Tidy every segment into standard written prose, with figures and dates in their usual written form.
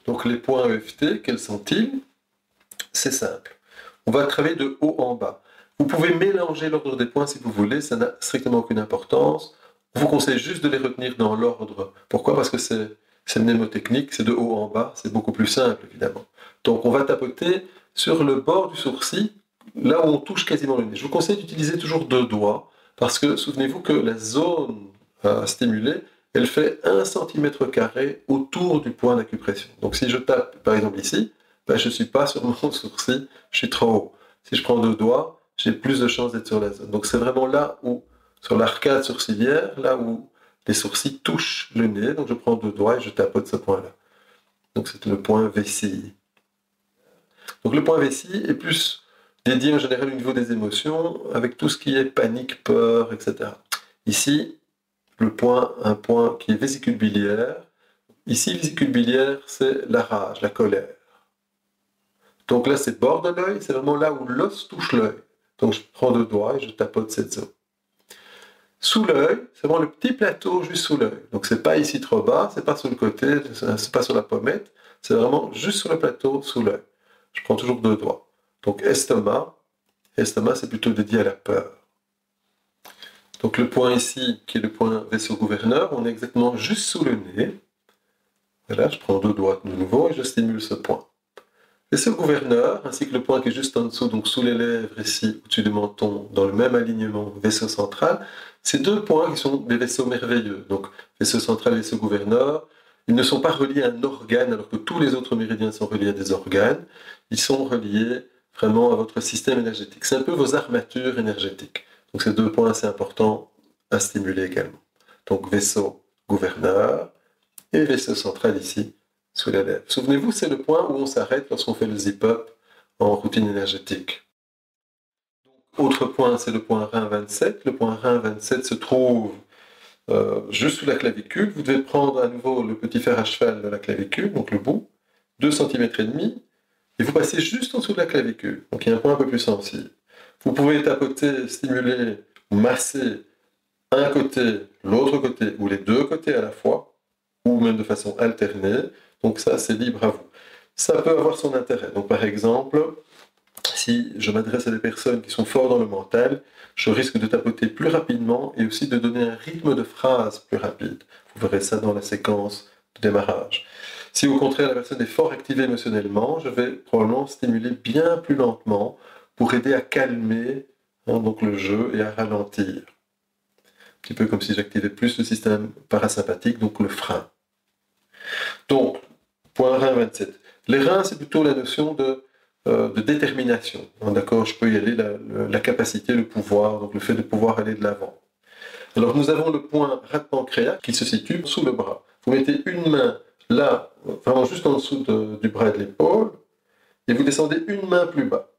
Donc les points EFT, quels sont-ils? C'est simple. On va travailler de haut en bas. Vous pouvez mélanger l'ordre des points si vous voulez, ça n'a strictement aucune importance. On vous conseille juste de les retenir dans l'ordre. Pourquoi? Parce que c'est mnémotechnique, c'est de haut en bas, c'est beaucoup plus simple évidemment. Donc on va tapoter sur le bord du sourcil, là où on touche quasiment le nez. Je vous conseille d'utiliser toujours 2 doigts, parce que souvenez-vous que la zone à stimuler, elle fait 1 cm² autour du point d'acupression. Donc si je tape par exemple ici, ben, je ne suis pas sur mon sourcil, je suis trop haut. Si je prends 2 doigts, j'ai plus de chances d'être sur la zone. Donc c'est vraiment là où, sur l'arcade sourcilière, là où les sourcils touchent le nez. Donc je prends 2 doigts et je tapote ce point-là. Donc c'est le point vessie. Donc le point vessie est plus dédié en général au niveau des émotions, avec tout ce qui est panique, peur, etc. Ici, un point qui est vésicule biliaire. Ici, vésicule biliaire, c'est la rage, la colère. Donc là, c'est bord de l'œil, c'est vraiment là où l'os touche l'œil. Donc je prends 2 doigts et je tapote cette zone. Sous l'œil, c'est vraiment le petit plateau juste sous l'œil. Donc c'est pas ici trop bas, c'est pas sur le côté, c'est pas sur la pommette, c'est vraiment juste sur le plateau sous l'œil. Je prends toujours 2 doigts. Donc estomac c'est plutôt dédié à la peur. Donc le point ici, qui est le point vaisseau gouverneur, on est exactement juste sous le nez. Voilà, je prends 2 doigts de nouveau et je stimule ce point. Vaisseau gouverneur, ainsi que le point qui est juste en dessous, donc sous les lèvres ici, au-dessus du menton, dans le même alignement, vaisseau central, ces 2 points qui sont des vaisseaux merveilleux. Donc vaisseau central et vaisseau gouverneur, ils ne sont pas reliés à un organe, alors que tous les autres méridiens sont reliés à des organes. Ils sont reliés vraiment à votre système énergétique. C'est un peu vos armatures énergétiques. Donc ces 2 points assez importants à stimuler également. Donc vaisseau gouverneur et vaisseau central ici, sous la lèvre. Souvenez-vous, c'est le point où on s'arrête lorsqu'on fait le zip-up en routine énergétique. Autre point, c'est le point rein 27. Le point rein 27 se trouve juste sous la clavicule. Vous devez prendre à nouveau le petit fer à cheval de la clavicule, donc le bout, 2,5 cm, et vous passez juste en dessous de la clavicule. Donc il y a un point un peu plus sensible. Vous pouvez tapoter, stimuler, masser un côté, l'autre côté, ou les 2 côtés à la fois, ou même de façon alternée. Donc ça, c'est libre à vous. Ça peut avoir son intérêt. Donc par exemple, si je m'adresse à des personnes qui sont fortes dans le mental, je risque de tapoter plus rapidement et aussi de donner un rythme de phrase plus rapide. Vous verrez ça dans la séquence de démarrage. Si au contraire la personne est fort activée émotionnellement, je vais probablement stimuler bien plus lentement pour aider à calmer donc le jeu et à ralentir. Un petit peu comme si j'activais plus le système parasympathique, donc le frein. Donc, point rein 27. Les reins, c'est plutôt la notion de détermination. D'accord, je peux y aller, la capacité, le pouvoir, donc le fait de pouvoir aller de l'avant. Alors, nous avons le point rat pancréas qui se situe sous le bras. Vous mettez une main là, vraiment juste en dessous du bras et de l'épaule, et vous descendez une main plus bas.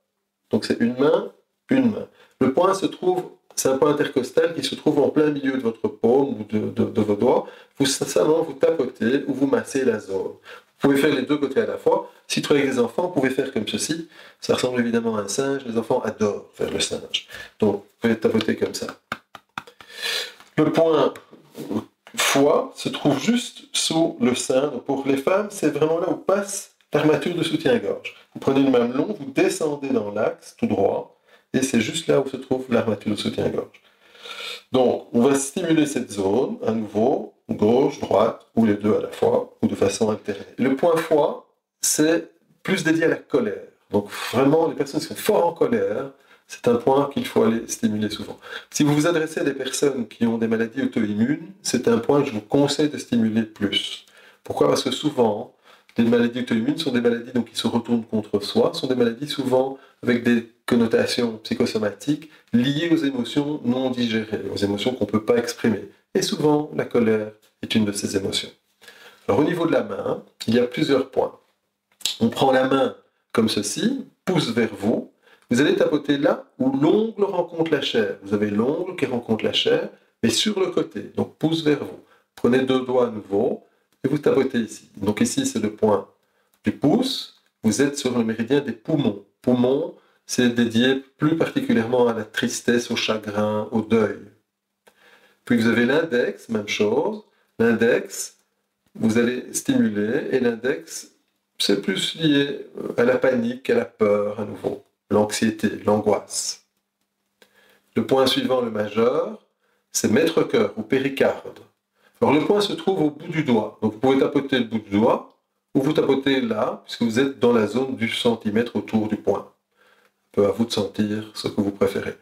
Donc, c'est une main, une main. Le point se trouve, c'est un point intercostal qui se trouve en plein milieu de votre paume ou de vos doigts. Simplement, vous tapotez ou vous massez la zone. Vous pouvez faire les 2 côtés à la fois. Si vous travaillez avec des enfants, vous pouvez faire comme ceci. Ça ressemble évidemment à un singe. Les enfants adorent faire le singe. Donc, vous pouvez tapoter comme ça. Le point foie se trouve juste sous le sein. Donc, pour les femmes, c'est vraiment là où passe l'armature de soutien-gorge. Vous prenez le mamelon, vous descendez dans l'axe, tout droit, et c'est juste là où se trouve l'armature de soutien-gorge. Donc, on va stimuler cette zone, à nouveau, gauche, droite, ou les 2 à la fois, ou de façon alternée. Le point foie, c'est plus dédié à la colère. Donc, vraiment, les personnes qui sont fort en colère, c'est un point qu'il faut aller stimuler souvent. Si vous vous adressez à des personnes qui ont des maladies auto-immunes, c'est un point que je vous conseille de stimuler plus. Pourquoi? Parce que souvent, les maladies auto-immunes sont des maladies donc, qui se retournent contre soi, sont des maladies souvent avec des connotations psychosomatiques liées aux émotions non digérées, aux émotions qu'on ne peut pas exprimer. Et souvent, la colère est une de ces émotions. Alors au niveau de la main, il y a plusieurs points. On prend la main comme ceci, pouce vers vous. Vous allez tapoter là où l'ongle rencontre la chair. Vous avez l'ongle qui rencontre la chair, mais sur le côté, donc pouce vers vous. Prenez 2 doigts à nouveau et vous tapotez ici. Donc ici, c'est le point du pouce. Vous êtes sur le méridien des poumons. Poumons, c'est dédié plus particulièrement à la tristesse, au chagrin, au deuil. Puis vous avez l'index, même chose. L'index, vous allez stimuler, et l'index c'est plus lié à la panique, à la peur à nouveau, l'anxiété, l'angoisse. Le point suivant, le majeur, c'est maître-cœur ou péricarde. Alors le point se trouve au bout du doigt, donc vous pouvez tapoter le bout du doigt, ou vous tapotez là, puisque vous êtes dans la zone du centimètre autour du point. Un peu à vous de sentir ce que vous préférez.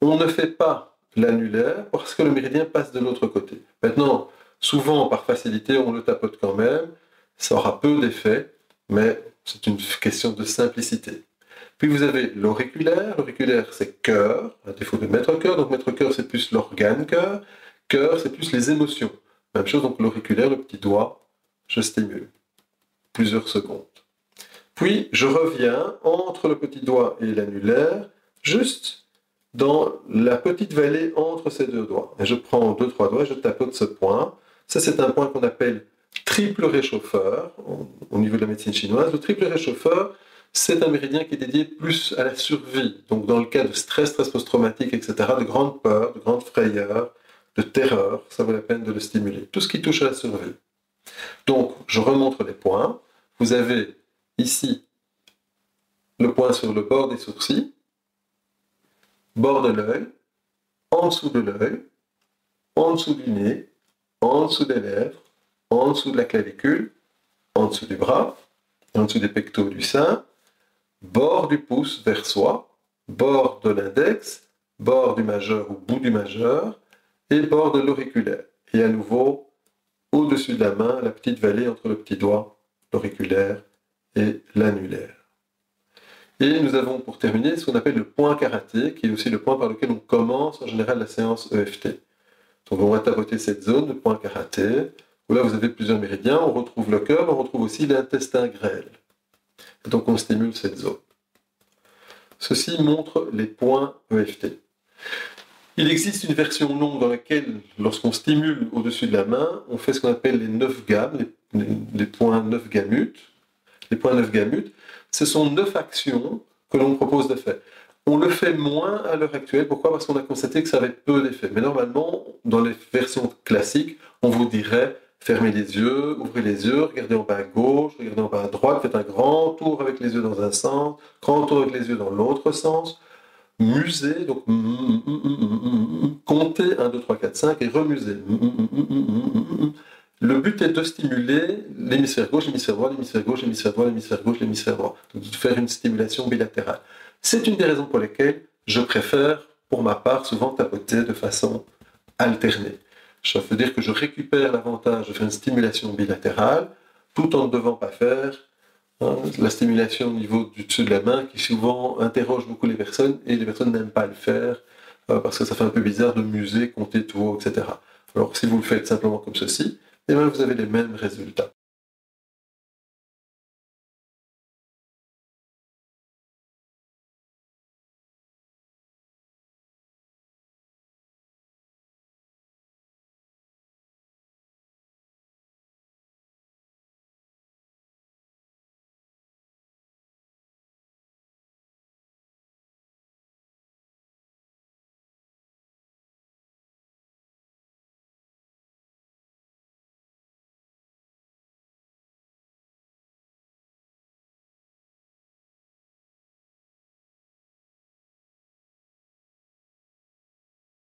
On ne fait pas l'annulaire parce que le méridien passe de l'autre côté. Maintenant, souvent par facilité, on le tapote quand même, ça aura peu d'effet, mais c'est une question de simplicité. Puis vous avez l'auriculaire. L'auriculaire, c'est cœur, à défaut de maître-cœur. Donc maître-cœur, c'est plus l'organe cœur. Cœur, c'est plus les émotions. Même chose, donc l'auriculaire, le petit doigt, je stimule. Plusieurs secondes. Puis je reviens entre le petit doigt et l'annulaire, juste dans la petite vallée entre ces deux doigts. Et je prends 2-3 doigts, je tapote ce point. Ça, c'est un point qu'on appelle triple réchauffeur au niveau de la médecine chinoise. Le triple réchauffeur, c'est un méridien qui est dédié plus à la survie. Donc dans le cas de stress post-traumatique, etc., de grandes peurs, de grandes frayeurs, de terreur, ça vaut la peine de le stimuler. Tout ce qui touche à la survie. Donc je remontre les points. Vous avez ici le point sur le bord des sourcils, bord de l'œil, en dessous de l'œil, en dessous du nez, en dessous des lèvres, en dessous de la clavicule, en dessous du bras, en dessous des pectoraux du sein, bord du pouce vers soi, bord de l'index, bord du majeur ou bout du majeur, et bord de l'auriculaire. Et à nouveau, au-dessus de la main, la petite vallée entre le petit doigt, l'auriculaire et l'annulaire. Et nous avons pour terminer ce qu'on appelle le point karaté, qui est aussi le point par lequel on commence en général la séance EFT. Donc on va tapoter cette zone, le point karaté, où là vous avez plusieurs méridiens, on retrouve le cœur, on retrouve aussi l'intestin grêle. Et donc on stimule cette zone. Ceci montre les points EFT. Il existe une version longue dans laquelle, lorsqu'on stimule au-dessus de la main, on fait ce qu'on appelle les 9 gammes, les points 9 gamutes. Les points 9 gamutes, ce sont 9 actions que l'on propose de faire. On le fait moins à l'heure actuelle. Pourquoi ? Parce qu'on a constaté que ça avait peu d'effet. Mais normalement, dans les versions classiques, on vous dirait fermez les yeux, ouvrez les yeux, regardez en bas à gauche, regardez en bas à droite, faites un grand tour avec les yeux dans un sens, grand tour avec les yeux dans l'autre sens, musez, donc comptez 1, 2, 3, 4, 5 et remusez. Le but est de stimuler l'hémisphère gauche, l'hémisphère droit, l'hémisphère gauche, l'hémisphère droit, l'hémisphère gauche, l'hémisphère droit. Donc de faire une stimulation bilatérale. C'est une des raisons pour lesquelles je préfère, pour ma part, souvent tapoter de façon alternée. Ça veut dire que je récupère l'avantage de faire une stimulation bilatérale, tout en ne devant pas faire la stimulation au niveau du dessus de la main, qui souvent interroge beaucoup les personnes, et les personnes n'aiment pas le faire, parce que ça fait un peu bizarre de muser, compter tout haut, etc. Alors si vous le faites simplement comme ceci, eh bien, vous avez les mêmes résultats.